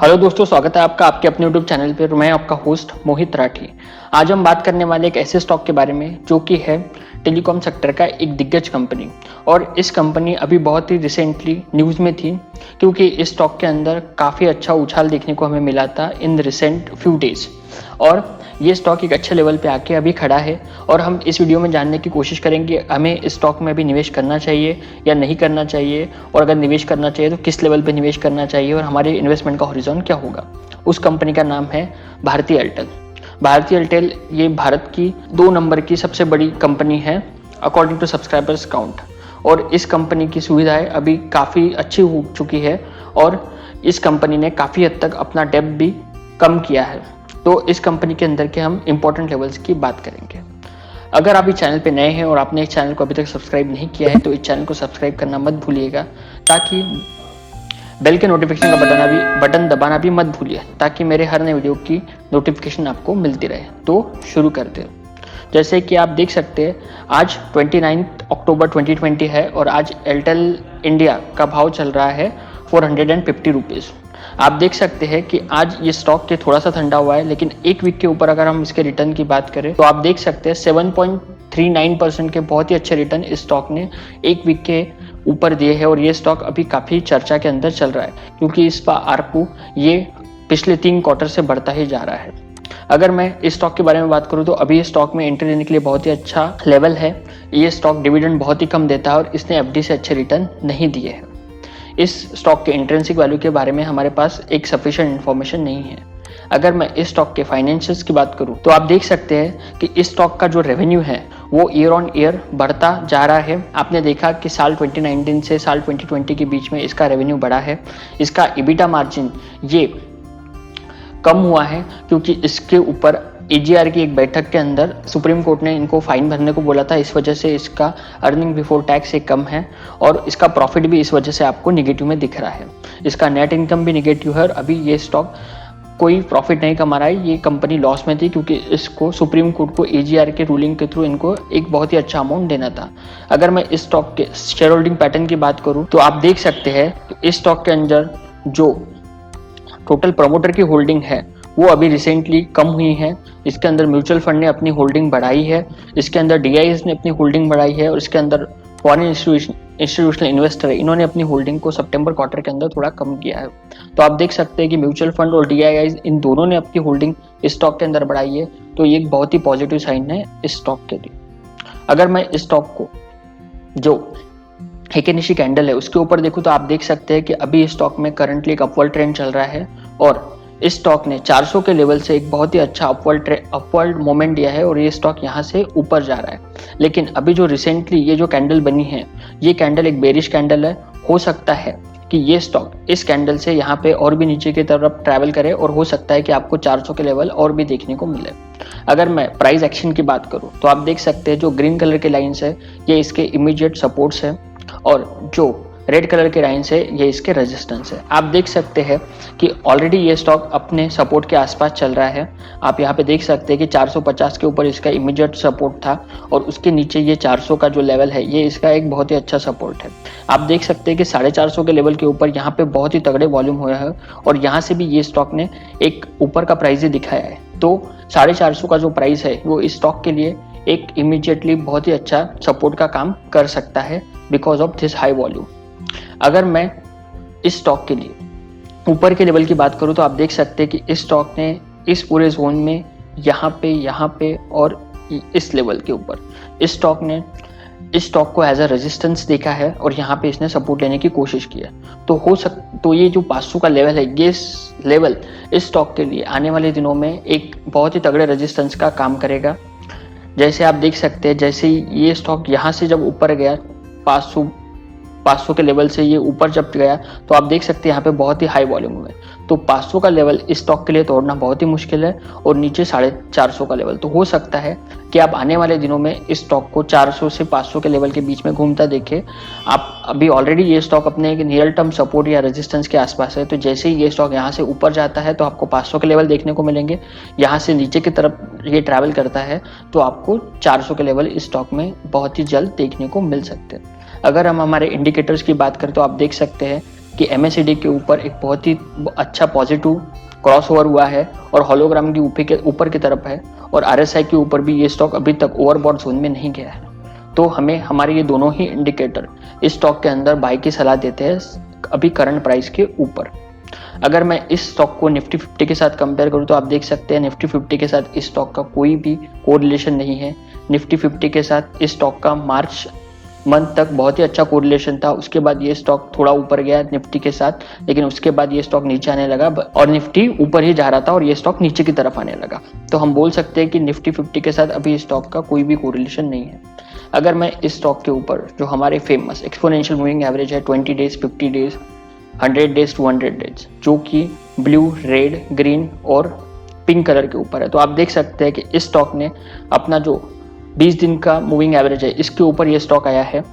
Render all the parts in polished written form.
Hello दोस्तों, स्वागत है आपका आपके अपने यूट्यूब चैनल पर। मैं आपका होस्ट मोहित राठी। आज हम बात करने वाले एक ऐसे स्टॉक के बारे में जो कि है टेलीकॉम सेक्टर का एक दिग्गज कंपनी। और इस कंपनी अभी बहुत ही रिसेंटली न्यूज़ में थी क्योंकि इस स्टॉक के अंदर काफ़ी अच्छा उछाल देखने को हमें मिला था इन रिसेंट फ्यू डेज। और ये स्टॉक एक अच्छे लेवल पे आके अभी खड़ा है और हम इस वीडियो में जानने की कोशिश करेंगे हमें इस स्टॉक में अभी निवेश करना चाहिए या नहीं करना चाहिए, और अगर निवेश करना चाहिए तो किस लेवल पे निवेश करना चाहिए और हमारे इन्वेस्टमेंट का हॉरिजॉन क्या होगा। उस कंपनी का नाम है भारती एयरटेल। भारती एयरटेल ये भारत की 2 नंबर की सबसे बड़ी कंपनी है अकॉर्डिंग टू सब्सक्राइबर्स काउंट। और इस कंपनी की सुविधाएं अभी काफ़ी अच्छी हो चुकी है और इस कंपनी ने काफ़ी हद तक अपना डेब्ट भी कम किया है। तो इस कंपनी के अंदर के हम इंपॉर्टेंट लेवल्स की बात करेंगे। अगर आप इस चैनल पे नए हैं और आपने इस चैनल को अभी तक सब्सक्राइब नहीं किया है तो इस चैनल को सब्सक्राइब करना मत भूलिएगा, ताकि बेल के नोटिफिकेशन का बटन दबाना भी मत भूलिए, ताकि मेरे हर नए वीडियो की नोटिफिकेशन आपको मिलती रहे। तो शुरू करते हैं। जैसे कि आप देख सकते हैं आज 29 अक्टूबर 2020 है और आज एयरटेल इंडिया का भाव चल रहा है 450 रुपीज़। आप देख सकते हैं कि आज ये स्टॉक के थोड़ा सा ठंडा हुआ है, लेकिन एक वीक के ऊपर अगर हम इसके रिटर्न की बात करें तो आप देख सकते हैं 7.39% के बहुत ही अच्छे रिटर्न इस स्टॉक ने एक वीक के ऊपर दिए हैं। और ये स्टॉक अभी काफ़ी चर्चा के अंदर चल रहा है क्योंकि इसका आरपू ये पिछले 3 क्वार्टर से बढ़ता ही जा रहा है। अगर मैं इस स्टॉक के बारे में बात करूं तो अभी इस स्टॉक में एंट्री लेने के लिए बहुत ही अच्छा लेवल है। ये स्टॉक डिविडेंड बहुत ही कम देता है और इसने एफडी से अच्छे रिटर्न नहीं दिए हैं। इस स्टॉक के इंट्रिंसिक वैल्यू के बारे में हमारे पास एक सफिशिएंट इन्फॉर्मेशन नहीं है। अगर मैं इस स्टॉक के फाइनेंशियल्स की बात करूं तो आप देख सकते हैं कि इस स्टॉक का जो रेवेन्यू है वो ईयर ऑन ईयर बढ़ता जा रहा है। आपने देखा कि साल 2019 से साल 2020 के बीच में इसका रेवेन्यू बढ़ा है। इसका EBITDA मार्जिन ये कम हुआ है क्योंकि इसके ऊपर AGR की एक बैठक के अंदर सुप्रीम कोर्ट ने इनको फाइन भरने को बोला था। इस वजह से इसका अर्निंग बिफोर टैक्स एक कम है और इसका प्रॉफिट भी इस वजह से आपको निगेटिव में दिख रहा है। इसका नेट इनकम भी निगेटिव है और अभी ये स्टॉक कोई प्रॉफिट नहीं कमा रहा है। ये कंपनी लॉस में थी क्योंकि इसको सुप्रीम कोर्ट को AGR के रूलिंग के थ्रू इनको एक बहुत ही अच्छा अमाउंट देना था। अगर मैं इस स्टॉक के शेयर होल्डिंग पैटर्न की बात करूँ तो आप देख सकते हैं इस स्टॉक के अंदर जो टोटल प्रमोटर की होल्डिंग है वो अभी रिसेंटली कम हुई है। इसके अंदर म्यूचुअल फंड ने अपनी होल्डिंग बढ़ाई है, इसके अंदर DIS ने अपनी होल्डिंग बढ़ाई है और इसके अंदर फॉरेन इंस्टीट्यूशनल इन्वेस्टर है, इन्होंने अपनी होल्डिंग को सितंबर क्वार्टर के अंदर थोड़ा कम किया है। तो आप देख सकते हैं कि म्यूचुअल फंड और DIS इन दोनों ने अपनी होल्डिंग इस स्टॉक के अंदर बढ़ाई है। तो ये एक बहुत ही पॉजिटिव साइन है इस स्टॉक के लिए। अगर मैं इस स्टॉक को जो हेकेनिशी कैंडल है उसके ऊपर देखूं तो आप देख सकते हैं कि अभी इस स्टॉक में करंटली एक अपवर्ड ट्रेंड चल रहा है और इस स्टॉक ने 400 के लेवल से एक बहुत ही अच्छा अपवर्ड मोमेंट दिया है और ये स्टॉक यहाँ से ऊपर जा रहा है। लेकिन अभी जो रिसेंटली ये जो कैंडल बनी है ये कैंडल एक बेरिश कैंडल है। हो सकता है कि ये स्टॉक इस कैंडल से यहाँ पे और भी नीचे की तरफ ट्रैवल करे और हो सकता है कि आपको 400 के लेवल और भी देखने को मिले। अगर मैं प्राइस एक्शन की बात करूँ तो आप देख सकते हैं जो ग्रीन कलर के लाइन्स है ये इसके इमीडिएट सपोर्ट्स है और जो रेड कलर के लाइन्स है ये इसके रेजिस्टेंस है। आप देख सकते हैं कि ऑलरेडी ये स्टॉक अपने सपोर्ट के आसपास चल रहा है। आप यहाँ पे देख सकते हैं कि 450 के ऊपर इसका इमीडिएट सपोर्ट था और उसके नीचे ये 400 का जो लेवल है ये इसका एक बहुत ही अच्छा सपोर्ट है। आप देख सकते हैं कि 450 के लेवल के ऊपर यहाँ पे बहुत ही तगड़े वॉल्यूम हुए हैं और यहाँ से भी ये स्टॉक ने एक ऊपर का प्राइस ही दिखाया है। तो 450 का जो प्राइस है वो इस स्टॉक के लिए एक इमीडिएटली बहुत ही अच्छा सपोर्ट का काम कर सकता है because of this high volume. अगर मैं इस स्टॉक के लिए ऊपर के लेवल की बात करूं तो आप देख सकते हैं कि इस स्टॉक ने इस पूरे जोन में यहाँ पे और इस लेवल के ऊपर इस स्टॉक को एज अ रेजिस्टेंस देखा है और यहाँ पे इसने सपोर्ट लेने की कोशिश की है। तो ये जो 500 का लेवल है ये लेवल इस स्टॉक के लिए आने वाले दिनों में एक बहुत ही तगड़े रेजिस्टेंस का काम करेगा। जैसे आप देख सकते हैं जैसे ये स्टॉक यहाँ से जब ऊपर गया 500 के लेवल से ये ऊपर जब गया तो आप देख सकते हैं यहाँ पे बहुत ही हाई वॉल्यूम हुए। तो 500 का लेवल इस स्टॉक के लिए तोड़ना बहुत ही मुश्किल है और नीचे 450 का लेवल। तो हो सकता है कि आप आने वाले दिनों में इस स्टॉक को 400 से 500 के लेवल के बीच में घूमता देखें। आप अभी ऑलरेडी ये स्टॉक अपने एक नियर टर्म सपोर्ट या रेजिस्टेंस के आसपास है। तो जैसे ही ये स्टॉक यहाँ से ऊपर जाता है तो आपको 500 के लेवल देखने को मिलेंगे। यहाँ से नीचे की तरफ ये ट्रैवल करता है तो आपको 400 के लेवल इस स्टॉक में बहुत ही जल्द देखने को मिल सकते हैं। अगर हम हमारे इंडिकेटर्स की बात करें तो आप देख सकते हैं कि MACD के ऊपर एक बहुत ही अच्छा पॉजिटिव क्रॉसओवर हुआ है और होलोग्राम की ऊपर की तरफ है, और RSI के ऊपर भी ये स्टॉक अभी तक ओवरबॉट जोन में नहीं गया है। तो हमें हमारे ये दोनों ही इंडिकेटर इस स्टॉक के अंदर बाय की सलाह देते हैं अभी करंट प्राइस के ऊपर। अगर मैं इस स्टॉक को निफ्टी 50 के साथ कंपेयर करूं तो आप देख सकते हैं निफ्टी 50 के साथ इस स्टॉक का कोई भी कोरिलेशन नहीं है। निफ्टी 50 के साथ इस स्टॉक का मार्च मंथ तक बहुत ही अच्छा कोरिलेशन था, उसके बाद ये स्टॉक थोड़ा ऊपर गया निफ्टी के साथ, लेकिन उसके बाद ये स्टॉक नीचे आने लगा और निफ्टी ऊपर ही जा रहा था और ये स्टॉक नीचे की तरफ आने लगा। तो हम बोल सकते हैं कि निफ्टी 50 के साथ अभी स्टॉक का कोई भी कोरिलेशन नहीं है। अगर मैं इस स्टॉक के ऊपर जो हमारे फेमस एक्सपोनेंशियल मूविंग एवरेज है 20 डेज, 50 डेज, 100 डेज, 200 डेज, जो कि ब्लू, रेड, ग्रीन और पिंक कलर के ऊपर है, तो आप देख सकते हैं कि इस स्टॉक ने अपना जो 20 दिन का मूविंग एवरेज है इसके ऊपर ये स्टॉक आया है,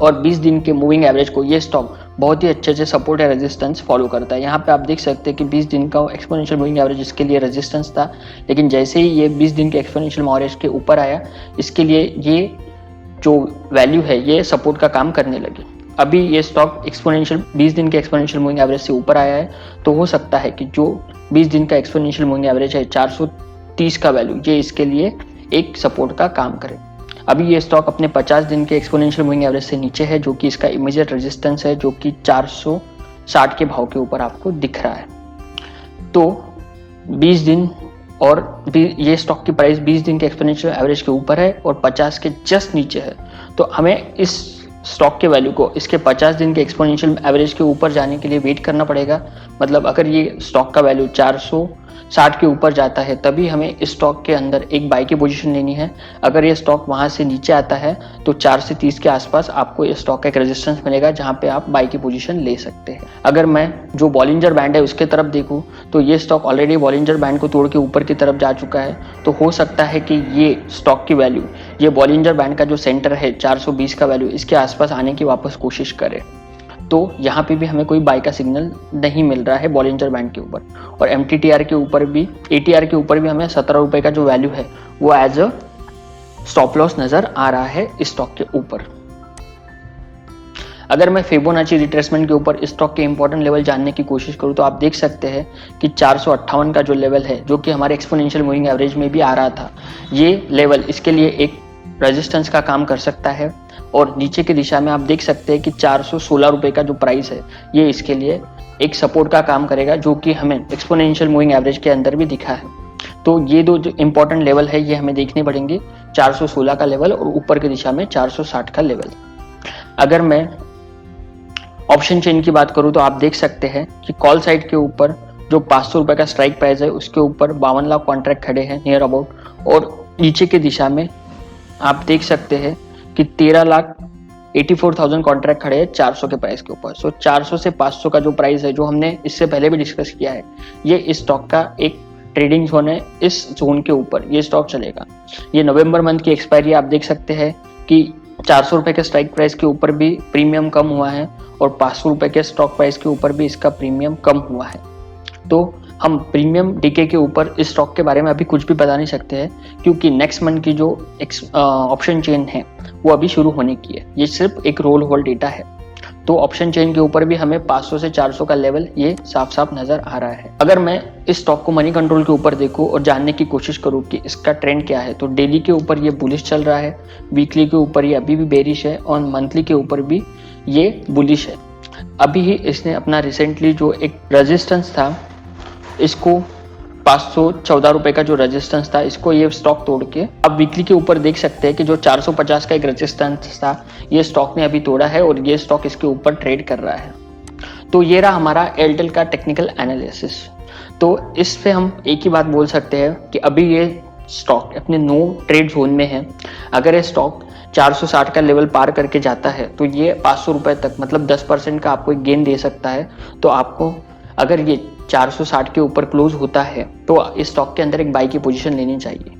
और 20 दिन के मूविंग एवरेज को ये स्टॉक बहुत ही अच्छे से सपोर्ट या रेजिस्टेंस फॉलो करता है। यहाँ पे आप देख सकते हैं कि 20 दिन का एक्सपोनेंशियल मूविंग एवरेज इसके लिए रेजिस्टेंस था, लेकिन जैसे ही ये 20 दिन के एक्सपोनेंशियल एवरेज के ऊपर आया, इसके लिए ये जो वैल्यू है ये सपोर्ट का काम करने लगी। अभी ये स्टॉक एक्सपोनेंशियल 20 दिन के एक्सपोनेंशियल मूविंग एवरेज से ऊपर आया है, तो हो सकता है कि जो 20 दिन का एक्सपोनेंशियल मूविंग एवरेज है 430 का वैल्यू, ये इसके लिए एक सपोर्ट का काम करे। अभी ये स्टॉक अपने 50 दिन के एक्सपोनेंशियल मूविंग एवरेज से नीचे है, जो कि इसका इमीडिएट रेजिस्टेंस है, जो कि 460 के भाव के ऊपर आपको दिख रहा है। तो 20 दिन और ये स्टॉक की प्राइस 20 दिन के एक्सपोनेंशियल एवरेज के ऊपर है और 50 के जस्ट नीचे है, तो हमें इस स्टॉक के वैल्यू को इसके 50 दिन के एक्सपोनेंशियल एवरेज के ऊपर जाने के लिए वेट करना पड़ेगा। मतलब अगर ये स्टॉक का वैल्यू 460 के ऊपर जाता है तभी हमें इस स्टॉक के अंदर एक बाय की पोजीशन लेनी है। अगर ये स्टॉक वहां से नीचे आता है तो 4 से 30 के आसपास आपको इस स्टॉक का एक रेजिस्टेंस मिलेगा जहां पे आप बाय की पोजीशन ले सकते हैं। अगर मैं जो बॉलिंजर बैंड है उसके तरफ देखूं तो ये स्टॉक ऑलरेडी बॉलिंजर बैंड को तोड़ के ऊपर की तरफ जा चुका है, तो हो सकता है कि ये स्टॉक की वैल्यू ये बॉलिंजर बैंड का जो सेंटर है 420 का वैल्यू इसके आसपास आने की वापस कोशिश करे। तो यहाँ पे भी हमें कोई बाय का सिग्नल नहीं मिल रहा है बॉलिंजर बैंड के ऊपर, और MTTR के ऊपर भी, ATR के ऊपर भी हमें 17 रुपए का जो वैल्यू है वो एज अ स्टॉप लॉस नजर आ रहा है इस स्टॉक के ऊपर। अगर मैं फिबोनाची रिट्रेसमेंट के ऊपर इस स्टॉक के इंपॉर्टेंट लेवल जानने की कोशिश करूं तो आप देख सकते हैं कि 458 का जो लेवल है, जो कि हमारे एक्सपोनेंशियल मूविंग एवरेज में भी आ रहा था, ये लेवल इसके लिए एक रेजिस्टेंस का काम कर सकता है। और नीचे की दिशा में आप देख सकते हैं कि 416 रुपए का जो प्राइस है ये इसके लिए एक सपोर्ट का काम करेगा, जो कि हमें एक्सपोनेंशियल मूविंग एवरेज के अंदर भी दिखा है। तो ये दो जो इंपॉर्टेंट लेवल है ये हमें देखने पड़ेंगे, 416 का लेवल और ऊपर की दिशा में 460 का लेवल। अगर मैं ऑप्शन चेन की बात करूं तो आप देख सकते हैं कि कॉल साइड के ऊपर जो 500 रुपए का स्ट्राइक प्राइस है उसके ऊपर 52 लाख कॉन्ट्रैक्ट खड़े हैं नियर अबाउट, और नीचे की दिशा में आप देख सकते हैं कि 13,84,000 कॉन्ट्रैक्ट खड़े हैं 400 के प्राइस के ऊपर। सो 400 से 500 का जो प्राइस है, जो हमने इससे पहले भी डिस्कस किया है, ये इस स्टॉक का एक ट्रेडिंग जोन है। इस जोन के ऊपर ये स्टॉक चलेगा। ये नवंबर मंथ की एक्सपायरी आप देख सकते हैं कि 400 रुपए के स्ट्राइक प्राइस के ऊपर भी प्रीमियम कम हुआ है और 500 रुपए के स्टॉक प्राइस के ऊपर भी इसका प्रीमियम कम हुआ है। तो हम प्रीमियम डीके के ऊपर इस स्टॉक के बारे में अभी कुछ भी बता नहीं सकते हैं, क्योंकि नेक्स्ट मंथ की जो ऑप्शन चेन है वो अभी शुरू होने की है। ये सिर्फ एक रोल होल्ड डेटा है, तो ऑप्शन चेन के ऊपर भी हमें 500 से 400 का लेवल ये साफ साफ नजर आ रहा है। अगर मैं इस स्टॉक को मनी कंट्रोल के ऊपर देखूं और जानने की कोशिश करूं कि इसका ट्रेंड क्या है, तो डेली के ऊपर ये बुलिश चल रहा है, वीकली के ऊपर ये अभी भी बेरिश है और मंथली के ऊपर भी ये बुलिश है। अभी ही इसने अपना रिसेंटली जो एक रेजिस्टेंस था, इसको 514 रुपए का जो रेजिस्टेंस था, इसको ये स्टॉक तोड़ के अब वीकली के ऊपर देख सकते हैं कि जो 450 का एक रेजिस्टेंस था ये स्टॉक ने अभी तोड़ा है और ये स्टॉक इसके ऊपर ट्रेड कर रहा है। तो ये रहा हमारा एयरटेल का टेक्निकल एनालिसिस। तो इस पे हम एक ही बात बोल सकते हैं कि अभी ये स्टॉक अपने नो ट्रेड जोन में है। अगर ये स्टॉक 460 का लेवल पार करके जाता है तो ये 500 रुपए तक, मतलब 10% का आपको एक गेन दे सकता है। तो आपको अगर ये 460 के ऊपर क्लोज होता है तो इस स्टॉक के अंदर एक बाई की पोजीशन लेनी चाहिए,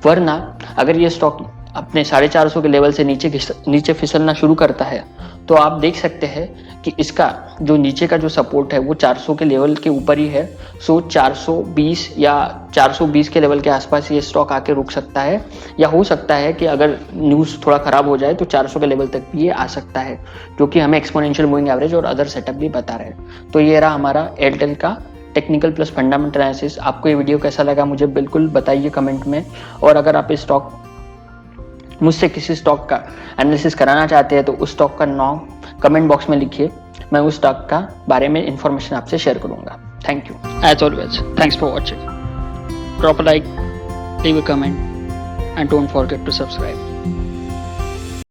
वरना अगर ये स्टॉक अपने 450 के लेवल से नीचे फिसलना शुरू करता है तो आप देख सकते हैं कि इसका जो नीचे का जो सपोर्ट है वो 400 के लेवल के ऊपर ही है। सो 420 या 420 के लेवल के आसपास ये स्टॉक आके रुक सकता है, या हो सकता है कि अगर न्यूज़ थोड़ा ख़राब हो जाए तो 400 के लेवल तक भी ये आ सकता है, जो कि हमें एक्सपोनेंशियल मूविंग एवरेज और अदर सेटअप भी बता रहे हैं। तो ये रहा हमारा एयरटेल का टेक्निकल प्लस फंडामेंटल एनालिसिस। आपको ये वीडियो कैसा लगा मुझे बिल्कुल बताइए कमेंट में, और अगर आप इस स्टॉक मुझसे किसी स्टॉक का एनालिसिस कराना चाहते हैं तो उस स्टॉक का नाम कमेंट बॉक्स में लिखिए, मैं उस स्टॉक का बारे में इंफॉर्मेशन आपसे शेयर करूंगा। Thank you as always, thanks for watching. Drop a like, leave a comment and don't forget to subscribe.